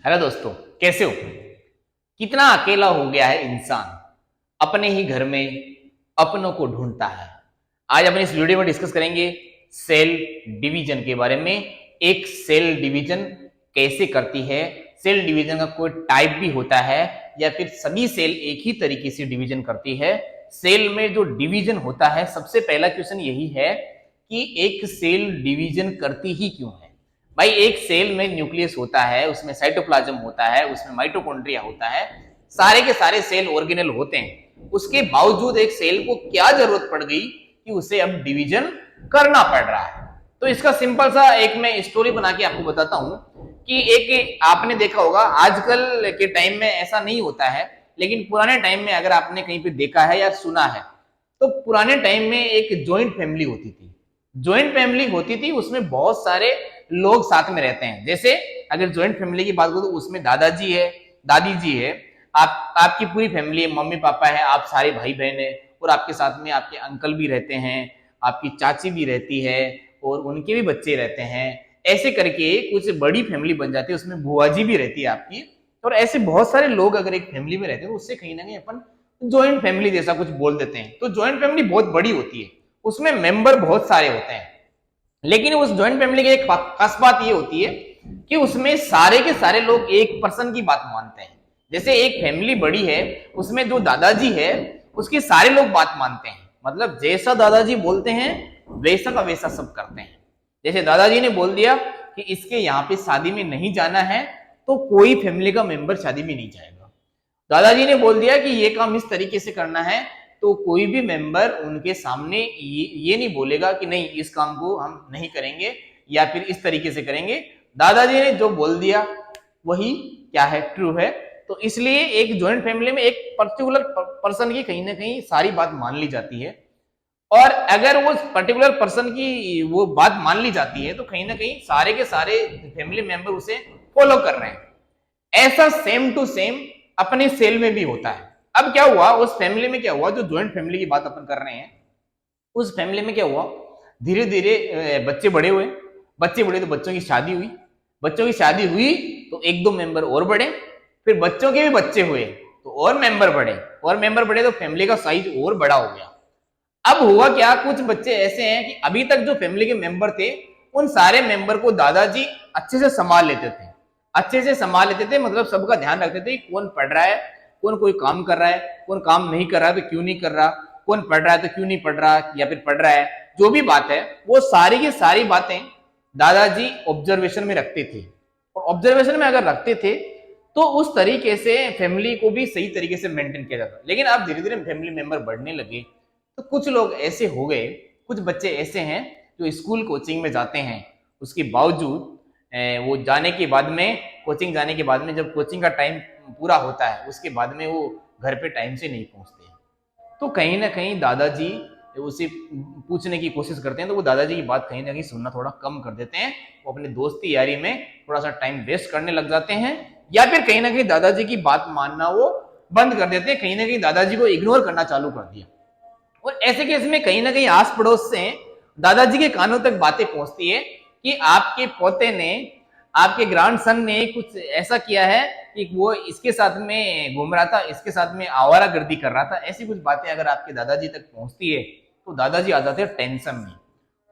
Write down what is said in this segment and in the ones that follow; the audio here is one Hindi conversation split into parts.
हेलो दोस्तों, कैसे हो? कितना अकेला हो गया है इंसान, अपने ही घर में अपनों को ढूंढता है। आज अपने इस वीडियो में डिस्कस करेंगे सेल डिवीजन के बारे में। एक सेल डिवीजन कैसे करती है, सेल डिवीजन का कोई टाइप भी होता है या फिर सभी सेल एक ही तरीके से डिवीजन करती है। सेल में जो डिवीजन होता है, सबसे पहला क्वेश्चन यही है कि एक सेल डिवीजन करती ही क्यों है। भाई, एक सेल में न्यूक्लियस होता है, उसमें साइटोप्लाज्म होता है, उसमें माइटोकॉन्ड्रिया होता है, सारे के सारे सेल ऑर्गेनेल होते हैं। उसके बावजूद एक सेल को क्या जरूरत पड़ गई कि उसे अब डिवीजन करना पड़ रहा है। तो इसका सिंपल सा एक मैं स्टोरी बना के आपको बताता हूं कि एक आपने देखा होगा, आजकल के टाइम में ऐसा नहीं होता है, लेकिन पुराने टाइम में अगर आपने कहीं पे देखा है या सुना है, तो पुराने टाइम में एक जॉइंट फैमिली होती थी। जॉइंट फैमिली होती थी, उसमें बहुत सारे लोग साथ में रहते हैं। जैसे अगर जॉइंट फैमिली की बात करो तो उसमें दादाजी है, दादी जी है, आपकी पूरी फैमिली है, मम्मी पापा है, आप सारे भाई बहन है, और आपके साथ में आपके अंकल भी रहते हैं, आपकी चाची भी रहती है, और उनके भी बच्चे रहते हैं। ऐसे करके कुछ बड़ी फैमिली बन जाती है, उसमें बुआ जी भी रहती है आपकी। और ऐसे बहुत सारे लोग अगर एक फैमिली में रहते हैं तो उससे कहीं ना कहीं अपन ज्वाइंट फैमिली जैसा कुछ बोल देते हैं। तो ज्वाइंट फैमिली बहुत बड़ी होती है, उसमें मेंबर बहुत सारे होते हैं। लेकिन उस ज्वाइंट फैमिली की एक खास बात ये होती है कि उसमें सारे के सारे लोग एक पर्सन की बात मानते हैं। जैसे एक फैमिली बड़ी है, उसमें जो दादाजी है उसके सारे लोग बात मानते हैं, मतलब जैसा दादाजी बोलते हैं वैसा का वैसा सब करते हैं। जैसे दादाजी ने बोल दिया कि इसके यहाँ पे शादी में नहीं जाना है, तो कोई फैमिली का मेंबर शादी में नहीं जाएगा। दादाजी ने बोल दिया कि ये काम इस तरीके से करना है, तो कोई भी मेंबर उनके सामने ये नहीं बोलेगा कि नहीं, इस काम को हम नहीं करेंगे या फिर इस तरीके से करेंगे। दादाजी ने जो बोल दिया वही क्या है, ट्रू है। तो इसलिए एक जॉइंट फैमिली में एक पर्टिकुलर पर्सन की कहीं ना कहीं सारी बात मान ली जाती है। और अगर वो पर्टिकुलर पर्सन की वो बात मान ली जाती है तो कहीं ना कहीं सारे के सारे फैमिली मेंबर उसे फॉलो कर रहे हैं। ऐसा सेम टू सेम अपने सेल में भी होता है। अब क्या हुआ, उस फैमिली में क्या हुआ, जो ज्वाइंट फैमिली की बात अपन कर रहे हैं, उस फैमिली में क्या हुआ, धीरे धीरे बच्चे बड़े हुए। बच्चे बड़े तो बच्चों की शादी हुई। बच्चों की शादी हुई तो एक दो मेंबर और बढ़े। फिर बच्चों के भी बच्चे हुए तो और मेंबर बढ़े, और मेंबर बढ़े तो फैमिली का साइज और बड़ा हो गया। अब हुआ क्या, कुछ बच्चे ऐसे हैं कि अभी तक जो फैमिली के मेंबर थे, उन सारे मेंबर को दादाजी अच्छे से संभाल लेते थे। अच्छे से संभाल लेते थे, मतलब सबका ध्यान रखते थे, कौन पढ़ रहा है, कौन कोई काम कर रहा है, कौन काम नहीं कर रहा है तो क्यों नहीं कर रहा, कौन पढ़ रहा है तो क्यों नहीं पढ़ रहा, या फिर पढ़ रहा है। जो भी बात है वो सारी की सारी बातें दादाजी ऑब्जर्वेशन में रखते थे। और ऑब्जर्वेशन में अगर रखते थे तो उस तरीके से फैमिली को भी सही तरीके से मेंटेन किया जाता। लेकिन अब धीरे धीरे फैमिली मेंबर बढ़ने लगे, तो कुछ लोग ऐसे हो गए, कुछ बच्चे ऐसे हैं जो स्कूल कोचिंग में जाते हैं, उसके बावजूद वो जाने के बाद में, कोचिंग जाने के बाद में, जब कोचिंग का टाइम पूरा होता है उसके बाद में वो घर पे टाइम से नहीं पहुंचते हैं। तो कहीं ना कहीं दादाजी उसे पूछने की कोशिश करते हैं, तो वो दादाजी की बात कहीं ना कहीं सुनना थोड़ा कम कर देते हैं। वो अपने दोस्ती यारी में थोड़ा सा टाइम वेस्ट करने लग जाते हैं, या फिर कहीं ना कहीं दादाजी की बात मानना वो बंद कर देते हैं। कहीं ना कहीं दादाजी को इग्नोर करना चालू कर दिया। और ऐसे केस में कहीं ना कहीं आस पड़ोस से दादाजी के कानों तक बातें पहुंचती है कि आपके पोते ने, आपके ग्रैंड सन ने कुछ ऐसा किया है कि वो इसके साथ में घूम रहा था, इसके साथ में आवारागर्दी कर रहा था। ऐसी कुछ बातें अगर आपके दादाजी तक पहुंचती है तो दादाजी आ जाते हैं टेंशन में।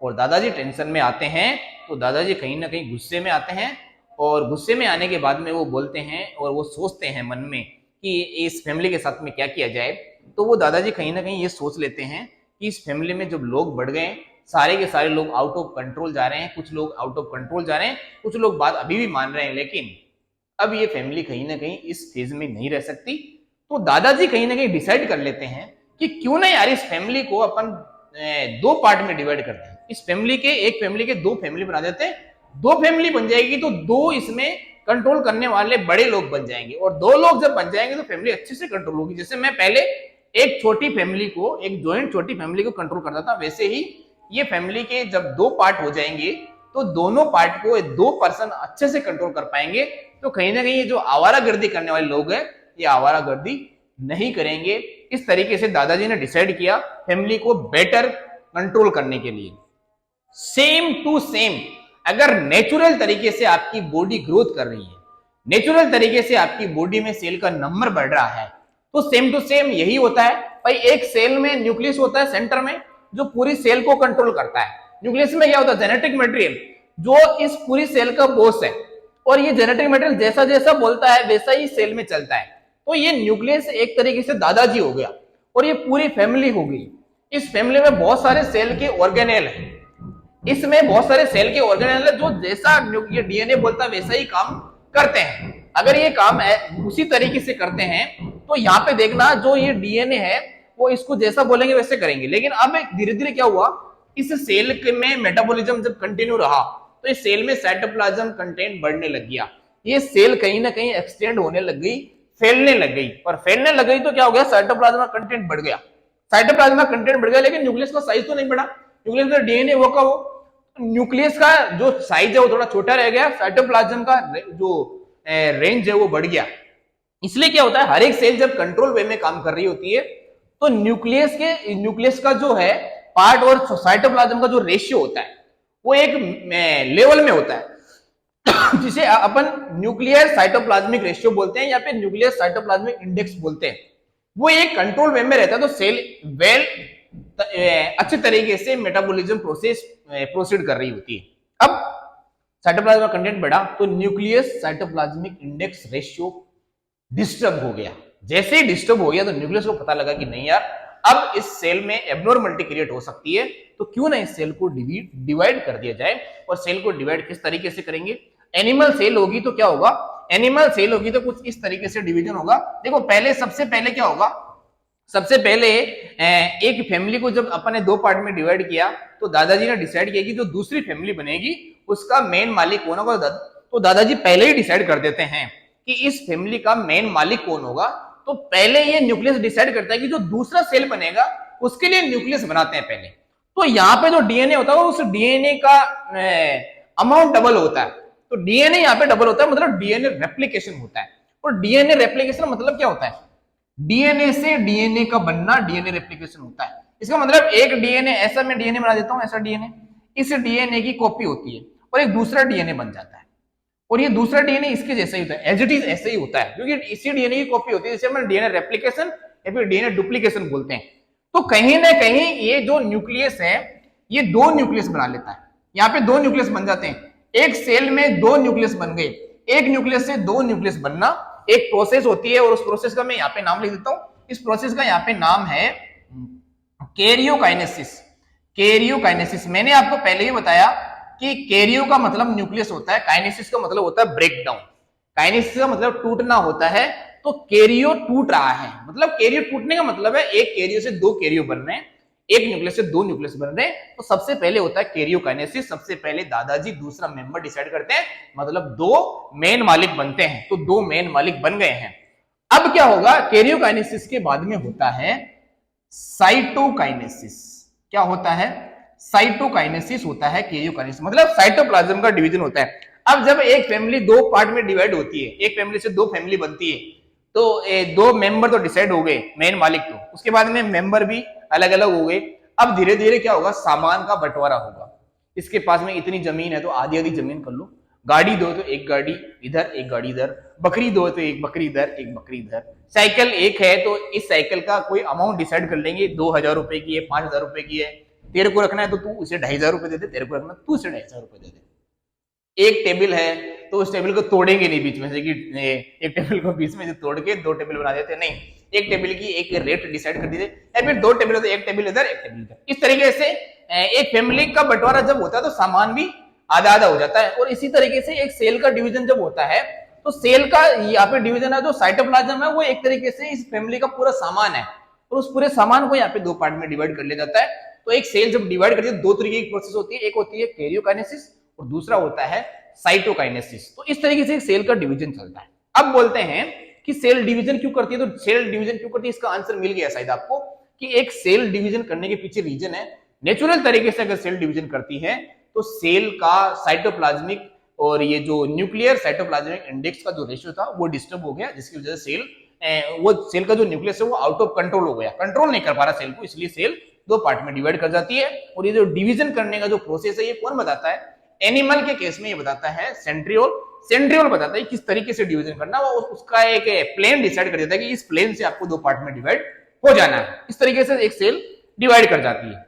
और दादाजी टेंशन में आते हैं तो दादाजी कहीं ना कहीं गुस्से में आते हैं। और गुस्से में आने के बाद में वो बोलते हैं और वो सोचते हैं मन में कि इस फैमिली के साथ में क्या किया जाए। तो वो दादाजी कहीं ना कहीं ये सोच लेते हैं कि इस फैमिली में जब लोग बढ़ गए, सारे के सारे लोग आउट ऑफ कंट्रोल जा रहे हैं, कुछ लोग आउट ऑफ कंट्रोल जा रहे हैं, कुछ लोग बात अभी भी मान रहे हैं, लेकिन अब ये फैमिली कहीं ना कहीं इस फेज में नहीं रह सकती। तो दादाजी कहीं ना कहीं डिसाइड कर लेते हैं कि क्यों ना यार इस फैमिली को अपन दो पार्ट में डिवाइड करते हैं। इस फैमिली के, एक फैमिली के दो फैमिली बना देते हैं। दो फैमिली बन जाएगी तो दो इसमें कंट्रोल करने वाले बड़े लोग बन जाएंगे, और दो लोग जब बन जाएंगे तो फैमिली अच्छे से कंट्रोल होगी। जैसे मैं पहले एक छोटी फैमिली को, एक जॉइंट छोटी फैमिली को कंट्रोल करता था, वैसे ही ये फैमिली के जब दो पार्ट हो जाएंगे तो दोनों पार्ट को दो पर्सन अच्छे से कंट्रोल कर पाएंगे। तो कहीं ना कहीं ये जो आवारागर्दी करने वाले लोग हैं, ये आवारागर्दी नहीं करेंगे। इस तरीके से दादाजी ने डिसाइड किया फैमिली को बेटर कंट्रोल करने के लिए। सेम टू सेम, अगर नेचुरल तरीके से आपकी बॉडी ग्रोथ कर रही है, नेचुरल तरीके से आपकी बॉडी में सेल का नंबर बढ़ रहा है, तो सेम टू सेम यही होता है भाई। एक सेल में न्यूक्लियस होता है सेंटर में, जो पूरी सेल को कंट्रोल करता है। न्यूक्लियस में क्या होता है, जेनेटिक मटेरियल जो इस पूरी सेल का बॉस है, और ये जेनेटिक मटेरियल जैसा जैसा बोलता है वैसा ही सेल में चलता है। तो ये न्यूक्लियस एक तरीके से दादाजी हो गया, और ये पूरी फैमिली हो गई। इस फैमिली में बहुत सारे सेल के ऑर्गेनेल है, इसमें बहुत सारे सेल के ऑर्गेनेल है जो जैसा ये डीएनए बोलता है वैसा ही काम करते हैं। अगर ये काम उसी तरीके से करते हैं तो यहाँ पे देखना जो ये डीएनए है वो इसको जैसा बोलेंगे वैसे करेंगे। लेकिन अब धीरे धीरे क्या हुआ, इस सेल में मेटाबॉलिज्म जब कंटिन्यू रहा तो इस सेल में साइटोप्लाज्म कंटेंट बढ़ने लग गया। ये सेल कहीं ना कहीं एक्सटेंड होने लग गई, फैलने लग गई, और फैलने लग गई तो क्या हो गया, साइटोप्लाज्म कंटेंट बढ़ गया। साइटोप्लाज्म कंटेंट बढ़ गया, लेकिन न्यूक्लियस का साइज तो नहीं बढ़ा। न्यूक्लियस का डीएनए वो का वो, न्यूक्लियस का जो साइज है वो थोड़ा छोटा रह गया, साइटोप्लाज्म का जो रेंज है वो बढ़ गया। इसलिए क्या होता है, हर एक सेल जब कंट्रोल वे में काम कर रही होती है तो न्यूक्लियस का जो है पार्ट और साइटोप्लाज्म का जो रेशियो होता है वो एक लेवल में होता है जिसे अपन न्यूक्लियर साइटोप्लाज्मिक रेशियो बोलते हैं या फिर न्यूक्लियर साइटोप्लाज्मिक इंडेक्स बोलते हैं। वो एक कंट्रोल वे में रहता है, तो सेल अच्छे तरीके से मेटाबॉलिज्म प्रोसीड कर रही होती है। अब साइटोप्लाज्म का कंटेंट बढ़ा तो nucleus cytoplasmic index ratio disturb हो गया। जैसे ही डिस्टर्ब हो गया तो न्यूक्लियस को पता लगा कि नहीं यार, अब इस सेल में एब्नॉर्मलिटी क्रिएट हो सकती है, तो क्यों ना इस सेल को डिवाइड कर दिया जाए। और सेल को डिवाइड किस तरीके से करेंगे, एनिमल सेल होगी तो क्या होगा, एनिमल सेल होगी तो कुछ इस तरीके से डिवीजन होगा। देखो सबसे पहले क्या होगा, सबसे पहले एक फैमिली को जब अपने दो पार्ट में डिवाइड किया तो दादाजी ने डिसाइड किया कि जो दूसरी फैमिली बनेगी उसका मेन मालिक कौन होगा। तो दादाजी पहले ही डिसाइड कर देते हैं कि इस फैमिली का मेन मालिक कौन होगा। तो पहले ये न्यूक्लियस डिसाइड करता है कि जो दूसरा सेल बनेगा उसके लिए न्यूक्लियस बनाते हैं पहले। तो यहाँ पे जो डीएनए होता है उस डीएनए का अमाउंट डबल होता है। तो डीएनए यहाँ पे डबल होता है, मतलब डीएनए रेप्लिकेशन होता है। और डीएनए रेप्लिकेशन मतलब क्या होता है, डीएनए से डीएनए का बनना डीएनए रेप्लिकेशन होता है। इसका मतलब एक डीएनए, ऐसा मैं डीएनए बना देता हूं, ऐसा डीएनए, इस डीएनए की कॉपी होती है और एक दूसरा डीएनए बन जाता है, और ये दूसरा डीएनए इसके जैसा ही होता है, एज इट इज ऐसे ही होता है, क्योंकि इसी डीएनए की कॉपी होती है, जिसे हम डीएनए रेप्लिकेशन या फिर डीएनए डुप्लीकेशन बोलते हैं। तो कहीं ना कहीं ये जो न्यूक्लियस है ये दो न्यूक्लियस बना लेता है। यहाँ पे दो न्यूक्लियस बन जाते हैं, एक सेल में दो न्यूक्लियस बन गए। एक न्यूक्लियस से दो न्यूक्लियस बनना एक प्रोसेस होती है, और उस प्रोसेस का मैं यहाँ पे नाम लिख देता हूं। इस प्रोसेस का यहाँ पे नाम है कैरियोकाइनेसिस। कैरियोकाइनेसिस मैंने आपको पहले ही बताया कि कैरियो का मतलब न्यूक्लियस होता है, काइनेसिस का मतलब होता है ब्रेक डाउन। काइनेसिस का मतलब टूटना होता है, तो कैरियो टूट रहा है, मतलब कैरियो टूटने का मतलब है एक कैरियो से दो कैरियो बन रहे हैं, एक न्यूक्लियस से दो न्यूक्लियस बन रहे हैं। तो सबसे पहले होता है कैरियोकाइनेसिस, सबसे पहले दादाजी दूसरा मेंबर डिसाइड करते हैं, मतलब दो मेन मालिक बनते हैं। तो दो मेन मालिक बन गए हैं। अब क्या होगा, कैरियोकाइनेसिस के बाद में होता है साइटोकाइनेसिस। क्या होता है, साइटोकाइनेसिस होता है कैरियोकाइनेसिस, मतलब साइटोप्लाज्म का डिवीजन होता है। अब जब एक फैमिली दो पार्ट में डिवाइड होती है, एक फैमिली से दो फैमिली बनती है, तो दो मेंबर तो डिसाइड हो गए, मेन मालिक तो, उसके बाद में मेंबर भी अलग अलग हो गए। अब धीरे धीरे क्या होगा, सामान का बंटवारा होगा। इसके पास में इतनी जमीन है तो आधी आधी जमीन कर लो, गाड़ी दो तो एक गाड़ी इधर एक गाड़ी इधर, बकरी दो तो एक बकरी इधर एक बकरी इधर, साइकिल एक है तो इस साइकिल का कोई अमाउंट डिसाइड कर लेंगे, 2000 रुपए की है, 5000 रुपए की है, तेरे को रखना है तो तू उसे 2500 रुपए दे दे, तेरे को रखना तू उसे 2500 रुपए दे दे। एक टेबल है तो उस टेबल को तोड़ेंगे नहीं बीच में से कि एक टेबल को बीच में से तोड़ के दो टेबल बना देते, नहीं, एक टेबल की एक रेट डिसाइड कर दीजिए, या फिर दो टेबल तो एक टेबल इधर एक टेबल इधर। इस तरीके से एक फैमिली का बंटवारा जब होता है तो सामान भी आधा आधा हो जाता है। और इसी तरीके से एक सेल का डिवीजन जब होता है तो सेल का यहाँ पे डिवीजन है, जो साइटोप्लाज्म है वो एक तरीके से इस फैमिली का पूरा सामान है, और उस पूरे सामान को यहाँ पे दो पार्ट में डिवाइड कर लिया जाता है। तो एक सेल जब डिवाइड करती है दो तरीके की प्रोसेस होती है, एक होती है कैरियोकाइनेसिस और दूसरा होता है साइटोकाइनेसिस। तो इस तरीके से सेल का डिवीजन चलता है। अब बोलते हैं कि सेल डिवीजन क्यों करती है, तो सेल डिवीजन क्यों करती है इसका आंसर मिल गया शायद आपको, कि एक सेल डिवीजन करने के पीछे रीजन है, नेचुरल तरीके से अगर सेल डिवीजन करती है तो सेल का साइटोप्लाज्मिक और ये जो न्यूक्लियर साइटोप्लाज्मिक इंडेक्स का जो रेशियो था वो डिस्टर्ब हो गया, जिसकी वजह से सेल का जो न्यूक्लियस है वो आउट ऑफ कंट्रोल हो गया, कंट्रोल नहीं कर पा रहा सेल को, इसलिए सेल दो पार्ट में डिवाइड कर जाती है। और ये जो डिवीजन करने का जो प्रोसेस है ये कौन बताता है, एनिमल के केस में ये बताता है सेंट्रियोल। सेंट्रियोल बताता है किस तरीके से डिवीजन करना, वो उसका एक प्लेन डिसाइड कर देता है कि इस प्लेन से आपको दो पार्ट में डिवाइड हो जाना है। इस तरीके से एक सेल डिवाइड कर जाती है।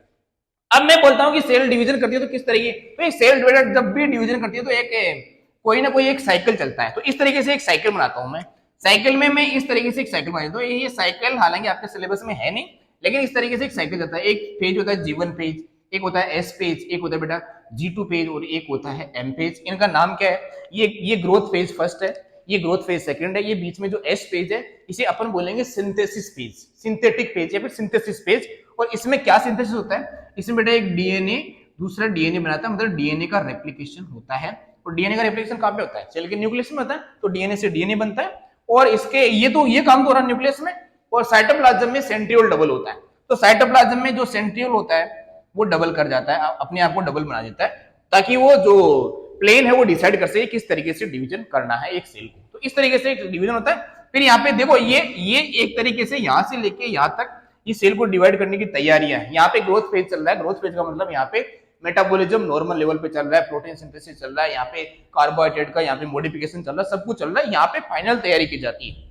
अब मैं बोलता हूं कि साइकिल डिवीजन करती है तो किस तरीके, तो एक सेल डिवाइडर जब भी डिवीजन करती है तो एक कोई ना कोई एक साइकिल चलता है। तो इस तरीके से एक साइकिल बनाता हूं मैं। साइकिल में मैं इस तरीके से एक साइकिल बना देता हूं। ये साइकिल हालांकि आपके सिलेबस में है नहीं, लेकिन इस तरीके से एक साइकिल चलता है। एक पेज होता है G1 पेज, एक होता है S पेज, एक होता है बेटा G2 पेज और एक होता है M पेज। इनका नाम क्या है? ये ग्रोथ पेज फर्स्ट है, ये ग्रोथ फेज सेकंड है, ये बीच में जो एस पेज है इसे अपन बोलेंगे सिंथेसिस पेज, सिंथेटिक पेज या फिर सिंथेसिस पेज। और इसमें क्या सिंथेसिस होता है? इसमें बेटा एक डीएनए दूसरा डीएनए बनाता है, मतलब डीएनए का रेप्लिकेशन होता है। और डीएनए का रेप्लिकेशन कहां पे होता है? सेल के न्यूक्लियस में होता है। तो डीएनए से डीएनए बनता है और इसके ये काम तो हो रहा है न्यूक्लियस में। और साइटोप्लाज्म में सेंट्रियोल डबल होता है। तो साइटोप्लाज्म में जो सेंट्रियोल होता है वो डबल कर जाता है, अपने आप को डबल बना देता है, ताकि वो जो प्लेन है वो डिसाइड कर सके किस तरीके से डिवीजन करना है एक सेल को। तो इस तरीके से डिवीजन होता है। फिर यहाँ पे देखो ये एक तरीके से यहाँ से लेके यहाँ तक इस सेल को डिवाइड करने की तैयारियां है। यहाँ पे ग्रोथ फेज चल रहा है। ग्रोथ फेज का मतलब यहाँ पे मेटाबॉलिज्म नॉर्मल लेवल पे चल रहा है, प्रोटीन सिंथेसिस चल रहा है, यहाँ पे कार्बोहाइड्रेट का यहाँ पे मॉडिफिकेशन चल रहा है, सब कुछ चल रहा है। यहाँ पे फाइनल तैयारी की जाती है।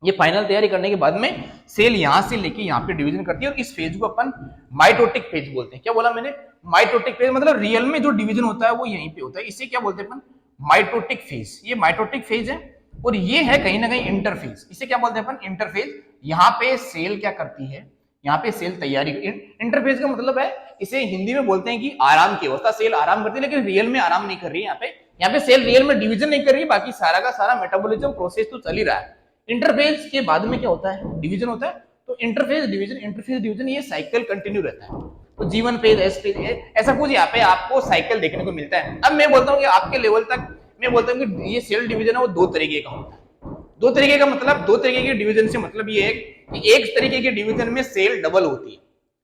ये फाइनल तैयारी करने के बाद में सेल यहां से लेके यहाँ पे डिवीजन करती है और इस फेज को अपन माइटोटिक फेज बोलते हैं। क्या बोला मैंने? माइटोटिक फेज, मतलब रियल में जो डिवीजन होता है वो यहीं पे होता है। इसे क्या बोलते हैं अपन? Mitotic phase. ये माइटोटिक फेज है और ये है कहीं ना कहीं इंटरफेज। इसे क्या बोलते हैं अपन? इंटरफेज। यहाँ पे सेल क्या करती है? यहाँ पे सेल तैयारी। इंटरफेज का मतलब है, इसे हिंदी में बोलते हैं कि आराम की अवस्था। सेल आराम करती है लेकिन रियल में आराम नहीं कर रही है। यहाँ पे सेल रियल में डिवीजन नहीं कर रही, बाकी सारा का सारा मेटाबॉलिज्म प्रोसेस तो चल ही रहा है। इंटरफेज के बाद में क्या होता है? डिवीजन होता है। तो इंटरफेज डिवीजन ये साइकिल कंटिन्यू रहता है। तो G1 पेज, S पेज, ऐसा कुछ यहाँ पे आपको साइकिल देखने को मिलता है। अब मैं बोलता हूँ कि आपके लेवल तक मैं बोलता हूँ कि ये सेल डिवीजन है वो दो तरीके का होता है। दो तरीके का मतलब, दो तरीके के डिवीजन से मतलब ये है कि एक तरीके के डिवीजन में सेल डबल होती है,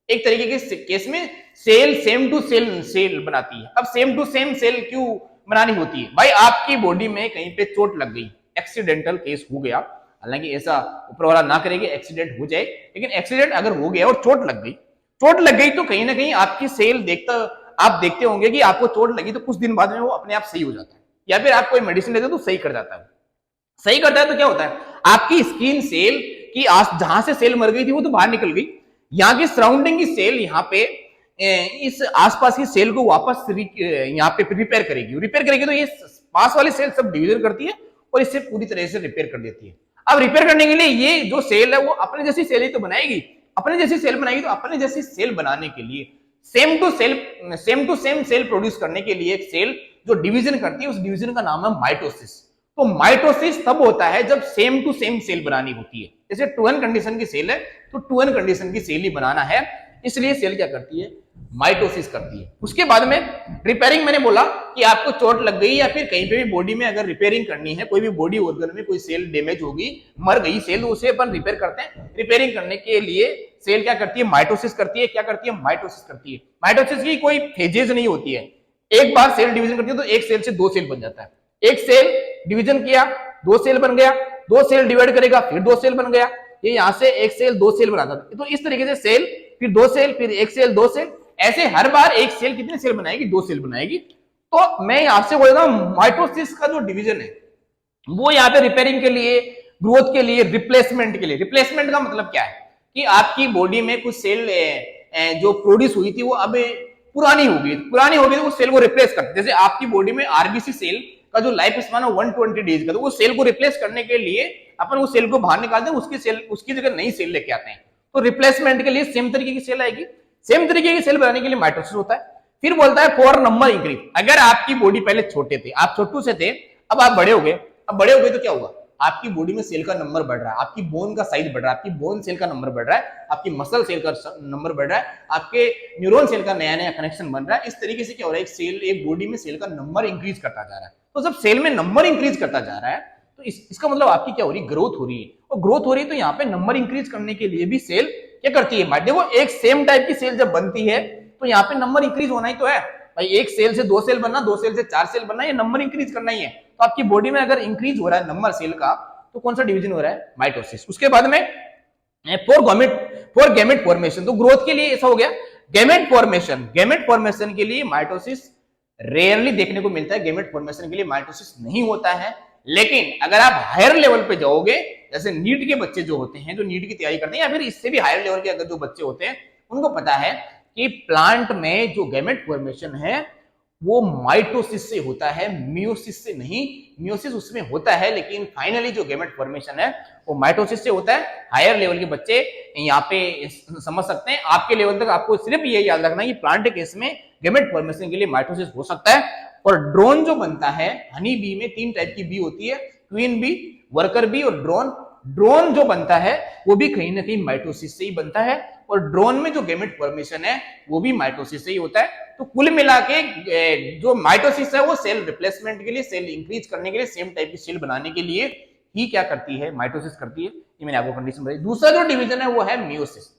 एक तरीके के केस में सेल सेम टू सेल बनाती है। अब सेम टू सेम सेल क्यों बनानी होती है? भाई आपकी बॉडी में कहीं पे चोट लग गई, एक्सीडेंटल केस हो गया, हालांकि ऐसा ऊपर वाला ना करेगी एक्सीडेंट हो जाए, लेकिन एक्सीडेंट अगर हो गया और चोट लग गई तो कहीं ना कहीं आपकी सेल आप देखते होंगे कि आपको चोट लगी तो कुछ दिन बाद में वो अपने आप सही हो जाता है, या फिर आप कोई मेडिसिन लेते हो तो सही कर जाता है। सही करता है तो क्या होता है? आपकी स्किन सेल की जहां से सेल मर गई थी वो तो बाहर निकल गई, यहाँ की सराउंडिंग की सेल यहाँ पे इस आसपास की सेल को वापस यहाँ पे रिपेयर करेगी तो ये पास वाली सेल सब डिवीजन करती है और इससे पूरी तरह से रिपेयर कर देती है। अब रिपेयर करने के लिए ये जो सेल है वो अपने जैसी सेल ही तो बनाएगी, अपने जैसी सेल बनाएगी। तो अपने जैसी सेल बनाने के लिए same to same cell produce करने के लिए एक सेल जो डिवीजन करती है उस डिवीजन का नाम है माइटोसिस। तो माइटोसिस तब होता है जब सेम टू सेम सेल बनानी होती है। जैसे 2n कंडीशन की सेल है तो 2n कंडीशन की सेल ही बनाना है, इसलिए सेल क्या करती है? माइटोसिस करती है। उसके बाद में रिपेयरिंग, मैंने बोला कि आपको चोट लग गई या फिर कहीं पे भी बॉडी में अगर रिपेयरिंग करनी है, कोई भी बॉडी ऑर्गन में कोई सेल डैमेज होगी, मर गई सेल, उसे अपन रिपेयर करते हैं। रिपेयरिंग करने के लिए सेल क्या करती है? माइटोसिस करती है। क्या करती है? माइटोसिस करती है। माइटोसिस की कोई फेजेज नहीं होती है। एक बार सेल डिवीजन करती है तो एक सेल से दो सेल बन जाता है। एक सेल डिवीजन किया, दो सेल बन गया, दो सेल डिवाइड करेगा फिर दो सेल बन गया। ये यहां से एक सेल दो सेल बनाता था। तो इस तरीके से सेल, फिर दो सेल, फिर एक सेल, दो सेल, ऐसे हर बार एक सेल कितने सेल बनाएगी? दो सेल बनाएगी। तो मैं आपसे बोल रहा हूं माइटोसिस का जो डिवीजन है वो यहाँ पे रिपेयरिंग के लिए, ग्रोथ के लिए, रिप्लेसमेंट के लिए। रिप्लेसमेंट का मतलब क्या है कि आपकी बॉडी में कुछ सेल जो प्रोड्यूस हुई थी वो अब पुरानी हो गई तो उस सेल को रिप्लेस करते। जैसे आपकी बॉडी में आरबीसी सेल का जो लाइफ स्पान है 120 डेज का, तो उस सेल को रिप्लेस करने के लिए अपन उस सेल को बाहर निकालते हैं, उसकी जगह नई सेल लेके आते हैं। तो रिप्लेसमेंट के लिए सेम तरीके की सेल आएगी। सेम तरीके की सेल बनाने के लिए माइटोसिस होता है। फिर बोलता है फॉर नंबर इंक्रीज। अगर आपकी बॉडी पहले छोटे थे, आप छोटू से थे, अब आप बड़े हो गए, तो क्या होगा? आपकी बॉडी में सेल का नंबर बढ़ रहा है, आपकी बोन का साइज बढ़ रहा है, आपकी बोन सेल का नंबर बढ़ रहा है, आपकी मसल सेल का नंबर बढ़ रहा है, आपके न्यूरॉन सेल का नया नया कनेक्शन बन रहा है। इस तरीके से क्या हो रहा है? एक बॉडी में सेल का नंबर इंक्रीज करता जा रहा है। तो जब सेल में नंबर इंक्रीज करता जा रहा है तो इसका मतलब आपकी क्या हो रही है? ग्रोथ हो रही है। और ग्रोथ हो रही है तो यहाँ पे नंबर इंक्रीज करने के लिए भी सेल क्या करती है? देखो, एक सेम टाइप की सेल जब बनती है तो यहाँ पे नंबर इंक्रीज होना ही तो है भाई। एक सेल से दो सेल बनना, दो सेल से चार सेल बनना, ये नंबर इंक्रीज करना ही है। तो आपकी बॉडी में अगर इंक्रीज हो रहा है नंबर सेल का तो कौन सा डिवीजन हो रहा है? माइटोसिस। उसके बाद में फॉर गैमेट फॉर्मेशन। तो ग्रोथ के लिए ऐसा हो गया गैमेट फॉर्मेशन के लिए माइटोसिस रेयरली देखने को मिलता है, गैमेट फॉर्मेशन के लिए माइटोसिस नहीं होता है। लेकिन अगर आप हायर लेवल पे जाओगे, जैसे नीट के बच्चे जो होते हैं, जो नीट की तैयारी करते हैं, या फिर इससे भी हायर लेवल के अगर जो बच्चे होते हैं, उनको पता है कि प्लांट में जो गैमेट फॉर्मेशन है वो माइटोसिस से होता है, मियोसिस से नहीं। मियोसिस उसमें होता है, लेकिन फाइनली जो गैमेट फॉर्मेशन है वो माइटोसिस से होता है। हायर लेवल के बच्चे यहाँ पे समझ सकते हैं। आपके लेवल तक आपको सिर्फ ये याद रखना है कि प्लांट केस में गैमेट फॉर्मेशन के लिए माइटोसिस हो सकता है। और ड्रोन जो बनता है, हनी बी में 3 टाइप की बी होती है, क्वीन बी, वर्कर बी और ड्रोन। ड्रोन जो बनता है वो भी कहीं ना कहीं माइटोसिस से ही बनता है, और ड्रोन में जो गैमेट फॉर्मेशन है वो भी माइटोसिस से ही होता है। तो कुल मिला के जो माइटोसिस है वो सेल रिप्लेसमेंट के लिए, सेल इंक्रीज करने के लिए, सेम टाइप की सेल बनाने के लिए ही क्या करती है, माइटोसिस करती है। ये मैंने आपको कंडीशन बताई। दूसरा जो डिवीजन है वो है मियोसिस।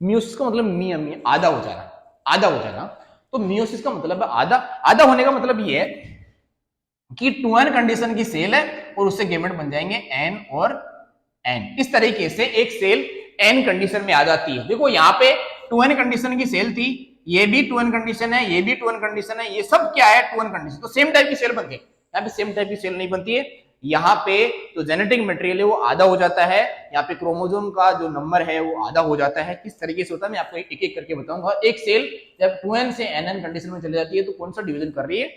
मियोसिस का मतलब मी आधा हो जाना, आधा हो जाना। तो मियोसिस का मतलब है आधा। आधा होने का मतलब ये है कि 2n कंडीशन की सेल है और उससे गैमेट बन जाएंगे n और n। इस तरीके से एक सेल n कंडीशन में आ जाती है। देखो यहाँ पे 2n कंडीशन की सेल थी, ये भी 2n कंडीशन है, ये भी 2n कंडीशन है, ये सब क्या है 2n कंडीशन। तो सेम टाइप की सेल बनती है। यहाँ पे सेम टाइप की सेल नहीं बनती है। यहाँ पे जो जेनेटिक मटेरियल है वो आधा हो जाता है, यहाँ पे क्रोमोसोम का जो नंबर है वो आधा हो जाता है। किस तरीके से होता है मैं आपको एक एक करके बताऊंगा। एक सेल जब 2n से nn कंडीशन में चली जाती है तो कौन सा डिवीजन कर रही है,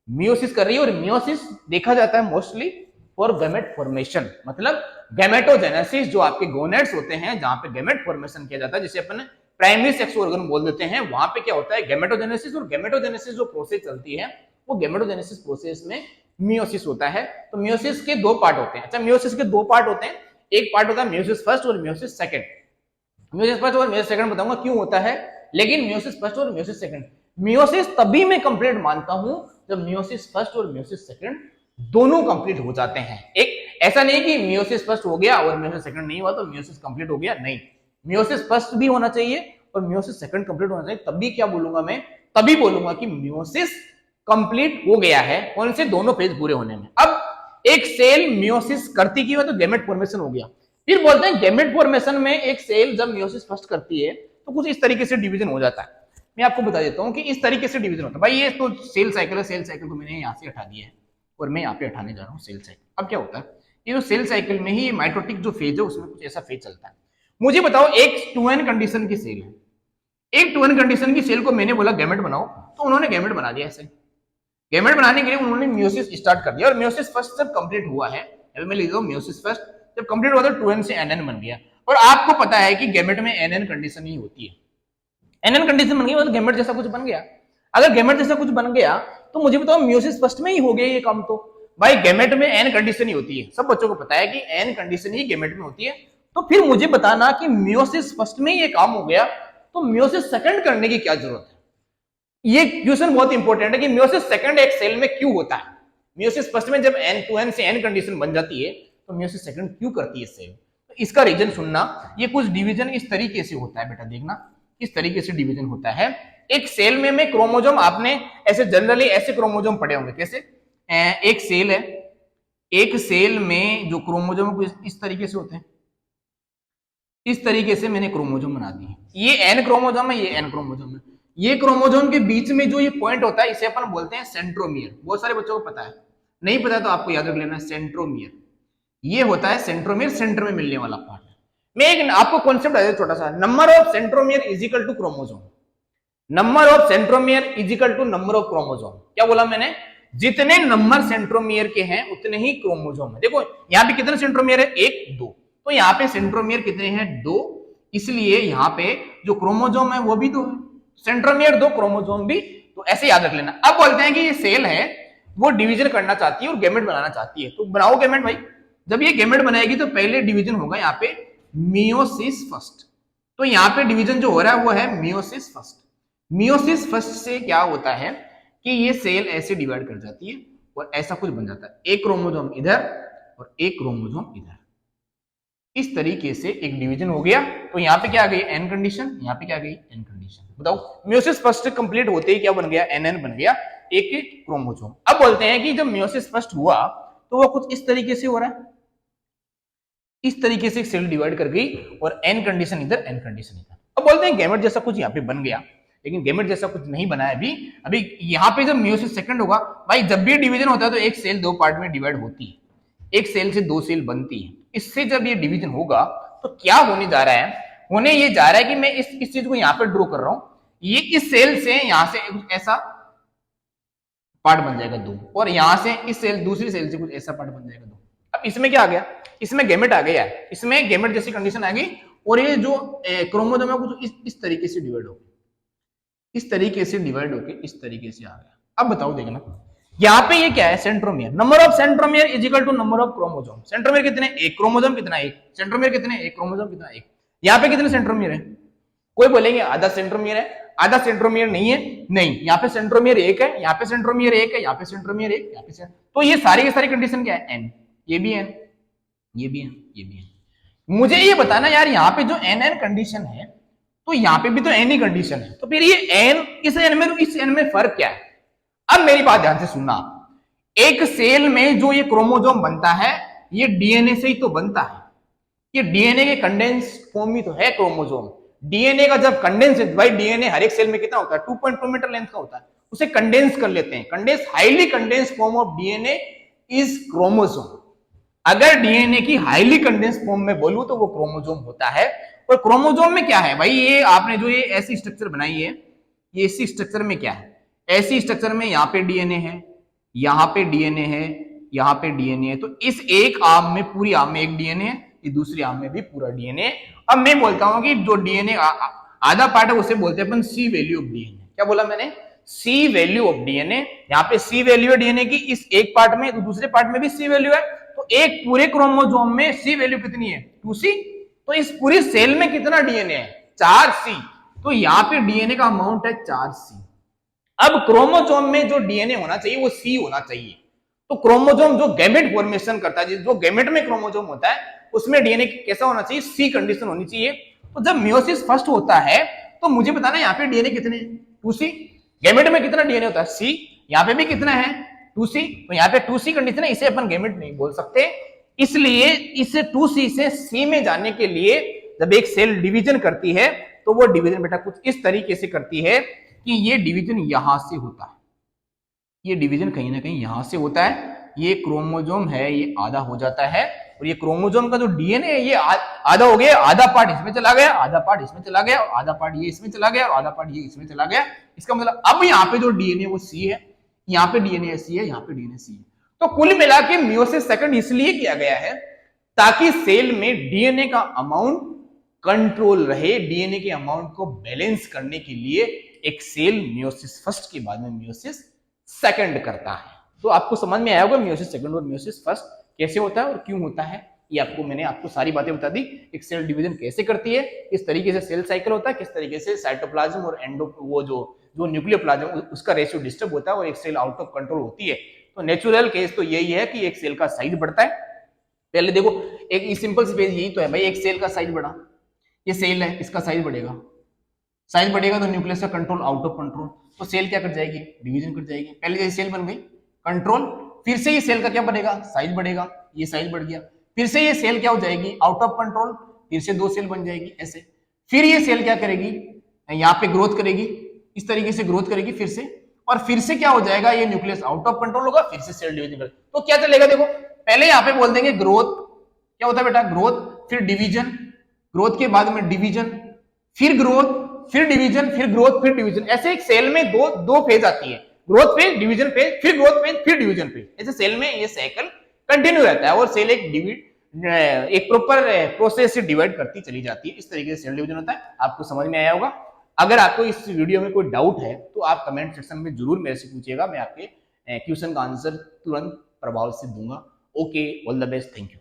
मियोसिस कर रही है। और मियोसिस देखा जाता है मोस्टली फॉर गैमेट फॉर्मेशन, मतलब गैमेटोजेनेसिस, जो आपके गोनेड्स होते हैं जहां पे गैमेट फॉर्मेशन किया जाता है, जिसे अपन प्राइमरी सेक्स ऑर्गन बोल देते हैं, वहां पे क्या होता है गैमेटोजेनेसिस। और गैमेटोजेनेसिस जो प्रोसेस चलती है वो गैमेटोजेनेसिस प्रोसेस में मियोसिस होता है। तो मियोसिस के 2 पार्ट होते हैं। अच्छा, मियोसिस के 2 पार्ट होते हैं। एक पार्ट होता है मियोसिस फर्स्ट और मियोसिस सेकंड। मियोसिस फर्स्ट और मियोसिस सेकंड बताऊंगा क्यों होता है, लेकिन मियोसिस फर्स्ट और मियोसिस सेकंड, मियोसिस तभी मैं कंप्लीट मानता हूं जब मियोसिस फर्स्ट और मियोसिस सेकंड दोनों कंप्लीट हो जाते हैं। एक ऐसा नहीं कि मियोसिस फर्स्ट हो गया और मियोसिस सेकंड नहीं हुआ तो मियोसिस कंप्लीट हो गया, नहीं। मियोसिस फर्स्ट भी होना चाहिए और मियोसिस सेकंड कंप्लीट होना चाहिए, तभी क्या बोलूंगा मैं, तभी बोलूंगा कि मियोसिस कंप्लीट हो गया है। कौन से, दोनों फेज पूरे होने में। अब एक सेल मियोसिस करती क्यों है, तो गैमेट फॉर्मेशन हो गया। फिर बोलते हैं गैमेट फॉर्मेशन में एक सेल जब मियोसिस फर्स्ट करती है तो कुछ इस तरीके से डिवीजन हो जाता है। मैं आपको बता देता हूं कि इस तरीके से डिवीजन होता है। भाई ये तो सेल साइकिल है, सेल साइकिल को मैंने यहां से हटा दिया है और मैं यहाँ पे हटाने जा रहा हूँ सेल साइकिल। अब क्या होता है, ये जो सेल साइकिल में ही माइटोटिक जो फेज है उसमें कुछ ऐसा फेज चलता है। मुझे बताओ, एक 2n कंडीशन की सेल है, एक 2n कंडीशन की सेल को मैंने बोला गैमेट बनाओ, तो उन्होंने गैमेट बना दिया। ऐसे गैमेट बनाने के लिए उन्होंने मियोसिस स्टार्ट कर दिया, और मियोसिस फर्स्ट जब कंप्लीट हुआ है, अभी मैं लिख रहा हूं मियोसिस फर्स्ट जब कंप्लीट हुआ तो 2n से nn बन गया। और आपको पता है कि गैमेट में nn कंडीशन ही होती है। nn कंडीशन बन गई मतलब गैमेट जैसा कुछ बन गया। अगर गैमेट जैसा कुछ बन गया तो मुझे बताओ मियोसिस फर्स्ट में ही हो गया ये काम। तो भाई गैमेट में n कंडीशन ही होती है, सब बच्चों को पता है कि n कंडीशन ही गैमेट में होती है। तो फिर मुझे बताना कि मियोसिस फर्स्ट में ये काम हो गया तो मियोसिस सेकंड करने की क्या जरूरत है। ये क्वेश्चन बहुत इंपॉर्टेंट है कि मियोसिस सेकंड एक सेल में क्यों होता है। मियोसिस फर्स्ट में जब n 2n से n कंडीशन बन जाती है तो मियोसिस सेकंड क्यों करती है सेल, तो इसका रीजन सुनना। ये कुछ डिवीजन इस तरीके से होता है बेटा, देखना इस तरीके से डिवीजन होता है। एक सेल में क्रोमोसोम, आपने ऐसे जनरली ऐसे क्रोमोसोम पढ़े होंगे, कैसे, एक सेल है, एक सेल में जो क्रोमोसोम इस तरीके से होते हैं, इस तरीके से मैंने क्रोमोसोम बना दिए। ये एन क्रोमोसोम है, ये एन क्रोमोसोम है। ये क्रोमोसोम के बीच में जो ये पॉइंट होता है इसे अपन बोलते हैं सेंट्रोमियर। बहुत सारे बच्चों को पता है, नहीं पता तो आपको याद रख लेना, सेंट्रोमियर। ये होता है सेंट्रोमियर, सेंटर में मिलने वाला पार्ट। मैं एक आपको कॉन्सेप्ट है छोटा सा, number of centromere is equal to chromosome. Number of centromere is equal to number of chromosome. क्या बोला मैंने, जितने नंबर सेंट्रोमियर के हैं उतने ही क्रोमोसोम है। देखो यहाँ पे कितने सेंट्रोमियर है, 1 2, तो यहाँ पे सेंट्रोमियर कितने हैं, 2, इसलिए यहाँ पे जो क्रोमोसोम है वो भी 2 है, सेंट्रोमियर 2, क्रोमोसोम भी। तो ऐसे याद रख लेना। अब बोलते हैं कि ये सेल है वो डिवीजन करना चाहती है और गैमेट बनाना चाहती है, तो बनाओ गैमेट भाई। जब ये गैमेट बनाएगी तो पहले डिवीजन होगा यहाँ पे मियोसिस फर्स्ट। तो यहाँ पे डिवीजन जो हो रहा है वो है मियोसिस फर्स्ट। मियोसिस फर्स्ट से क्या होता है कि ये सेल ऐसे डिवाइड कर जाती है और ऐसा कुछ बन जाता है, एक क्रोमोसोम इधर और एक क्रोमोसोम इधर। इस तरीके से एक डिवीजन हो गया। तो यहाँ पे क्या आ गई, एन कंडीशन, यहाँ पे क्या आ गई, एन कंडीशन। बताओ मियोसिस फर्स्ट कंप्लीट होते ही क्या बन गया, एन बन गया, एक क्रोमोसोम। अब बोलते हैं कि जब मियोसिस फर्स्ट हुआ तो वो कुछ इस तरीके से हो रहा है, इस तरीके से सेल डिवाइड कर गई और एन कंडीशन इधर, एन कंडीशन इधर। अब बोलते हैं गैमेट जैसा कुछ यहाँ पे बन गया। लेकिन गैमेट जैसा कुछ नहीं बना है अभी। अभी यहाँ पे जब मियोसिस सेकंड होगा भाई, जब भी डिवीजन होता है तो एक सेल दो पार्ट में डिवाइड होती है, एक सेल से दो सेल बनती है। इससे जब ये डिवीजन होगा तो क्या होने जा रहा है, होने ये जा रहा है कि मैं इस चीज को यहाँ पे ड्रॉ कर रहा हूं, ये इस सेल से यहाँ से कुछ ऐसा पार्ट बन जाएगा दो, और यहां से इस सेल दूसरी सेल से कुछ ऐसा पार्ट बन जाएगा दो। अब इसमें क्या आ गया, इसमें गैमेट आ गया, इसमें गैमेट जैसी कंडीशन आ गई, और ये जो क्रोमोसोम है कुछ इस तरीके से डिवाइड हो गया, इस तरीके से डिवाइड होकर इस तरीके से आ गया। अब बताओ देखना, यहाँ पे ये क्या है, centromere, number of centromere is equal to number of chromosome. Centromere कितने, एक, क्रोमोसोम कितना, एक, सेंट्रोमियर कितने, एक, क्रोमोसोम कितना, एक। यहाँ पे कितने सेंट्रोमियर है, कोई बोलेंगे आधा सेंट्रोमियर है, आधा सेंट्रोमियर नहीं है, नहीं, यहाँ पे सेंट्रोमियर एक है, यहाँ पे सेंट्रोमियर एक है, यहाँ पे सेंट्रोमियर एक, यहाँ पे तो ये सारी की सारी कंडीशन क्या है, एन, ये भी एन, ये भी एन, ये भी एन। मुझे ये बताना यार, यहाँ पे जो एन एन कंडीशन है तो यहाँ पे भी तो एन ही कंडीशन है, तो फिर ये एन इस एन में इस एन में फर्क क्या है। अब मेरी बात ध्यान से सुनना, एक सेल में जो ये क्रोमोसोम बनता है ये डीएनए से ही तो बनता है, ये डीएनए के कंडेंस फॉर्म ही तो है क्रोमोसोम। डीएनए का जब कंडेंस है भाई, डीएनए हर एक सेल में कितना होता है, 2.2 मीटर लेंथ का होता है, उसे कंडेंस कर लेते हैं। Condense, highly condense form of DNA is chromosome. अगर डीएनए की हाईली कंडेंस फॉर्म में बोलूं तो वो क्रोमोसोम होता है। और क्रोमोसोम में क्या है भाई, ये आपने जो ये ऐसी स्ट्रक्चर बनाई है, ये इसी स्ट्रक्चर में क्या है, ऐसी स्ट्रक्चर में यहाँ पे डीएनए है, यहाँ पे डीएनए है, यहाँ पे डीएनए है, तो इस एक आर्म में, पूरी आर्म में एक डीएनए है, ये दूसरी आर्म में भी पूरा डीएनए। अब मैं बोलता हूं कि जो डीएनए आधा पार्ट है उसे बोलते हैं अपन सी वैल्यू ऑफ डीएनए। क्या बोला मैंने, सी वैल्यू ऑफ डीएनए। यहाँ पे सी वैल्यू है डीएनए की, इस एक पार्ट में, तो दूसरे पार्ट में भी सी वैल्यू है, तो एक पूरे क्रोमोसोम में सी वैल्यू कितनी है, 2C। तो इस पूरी सेल में कितना डीएनए है, 4C। तो यहाँ पे डीएनए का अमाउंट है 4C। अब क्रोमोसोम में जो डीएनए होना चाहिए वो C होना चाहिए। तो क्रोमोसोम जो गैमेट फॉर्मेशन करता है, जो गैमेट में क्रोमोसोम होता है उसमें डीएनए कैसा होना चाहिए, C कंडीशन होनी चाहिए। तो जब मियोसिस फर्स्ट होता है तो मुझे बताना यहाँ पे डीएनए कितने, 2C। गैमेट में कितना डीएनए होता है, C। यहाँ पे भी कितना है, 2C। तो यहाँ पे 2C कंडीशन है, इसे अपन गैमेट नहीं बोल सकते। इसलिए इसे 2C से C में जाने के लिए जब एक सेल डिवीजन करती है तो वो डिवीजन बेटा कुछ इस तरीके से करती है कि ये डिवीजन यहां से होता है, ये डिवीजन कहीं ना कहीं यहां से होता है, ये क्रोमोसोम है ये आधा हो जाता है, और ये क्रोमोसोम का जो डीएनए है ये आधा हो गया, आधा पार्ट इसमें चला गया, आधा पार्ट इसमें चला गया, और आधा पार्ट ये इसमें चला गया, और आधा पार्ट ये इसमें चला गया। इसका मतलब अब यहाँ पे जो डीएनए वो C है, यहाँ पे डीएनए C है, यहाँ पे डीएनए C है। तो कुल मिला के मियोसिस सेकंड इसलिए किया गया है ताकि सेल में डीएनए का अमाउंट कंट्रोल रहे, डीएनए के अमाउंट को बैलेंस करने के लिए एक सेल मियोसिस फर्स्ट के बाद में मियोसिस सेकंड करता है। तो आपको समझ में आया होगा मियोसिस सेकंड और मियोसिस फर्स्ट कैसे होता है और क्यों होता है, ये मैंने आपको सारी बातें बता दी। एक सेल डिवीजन कैसे करती है, किस तरीके से सेल साइकिल होता है, किस तरीके से साइटोप्लाज्म और वो जो न्यूक्लियोप्लाज्म उसका रेशियो डिस्टर्ब होता है और एक सेल आउट ऑफ कंट्रोल होती है। तो नेचुरल केस तो यही है कि एक सेल का साइज बढ़ता है। पहले देखो एक सिंपल सी पेज यही तो है भाई, एक सेल का साइज बढ़ा, ये सेल है इसका साइज बढ़ेगा, साइज बढ़ेगा तो न्यूक्लियस का कंट्रोल आउट ऑफ कंट्रोल, तो सेल क्या कर जाएगी, डिवीजन कर जाएगी। पहले जैसे सेल बन गई कंट्रोल, फिर से ये सेल का क्या बढ़ेगा, साइज बढ़ेगा, ये साइज बढ़ गया, फिर से ये सेल क्या हो जाएगी, आउट ऑफ कंट्रोल, फिर से दो सेल बन जाएगी ऐसे, फिर ये सेल क्या करेगी, यहाँ पे ग्रोथ करेगी, इस तरीके से ग्रोथ करेगी फिर से, और फिर से क्या हो जाएगा, ये न्यूक्लियस आउट ऑफ कंट्रोल होगा, फिर से सेल डिवीजन कर। तो क्या चलेगा, देखो पहले यहाँ पे बोल देंगे ग्रोथ, क्या होता है बेटा ग्रोथ, फिर डिवीजन, ग्रोथ के बाद में डिवीजन, फिर ग्रोथ, फिर डिवीजन, फिर ग्रोथ, फिर डिवीजन। ऐसे एक सेल में दो फेज आती है, ग्रोथ फेज, डिवीजन फेज, फिर ग्रोथ फेज, फिर डिवीजन फेज। ऐसे सेल में ये साइकिल कंटिन्यू रहता है और सेल एक प्रॉपर प्रोसेस से डिवाइड करती चली जाती है। इस तरीके से सेल डिवीजन होता है। आपको समझ में आया होगा। अगर आपको इस वीडियो में कोई डाउट है तो आप कमेंट सेक्शन में जरूर मेरे से पूछिएगा, मैं आपके क्वेश्चन का आंसर तुरंत प्रभाव से दूंगा। Okay, all the best, thank you.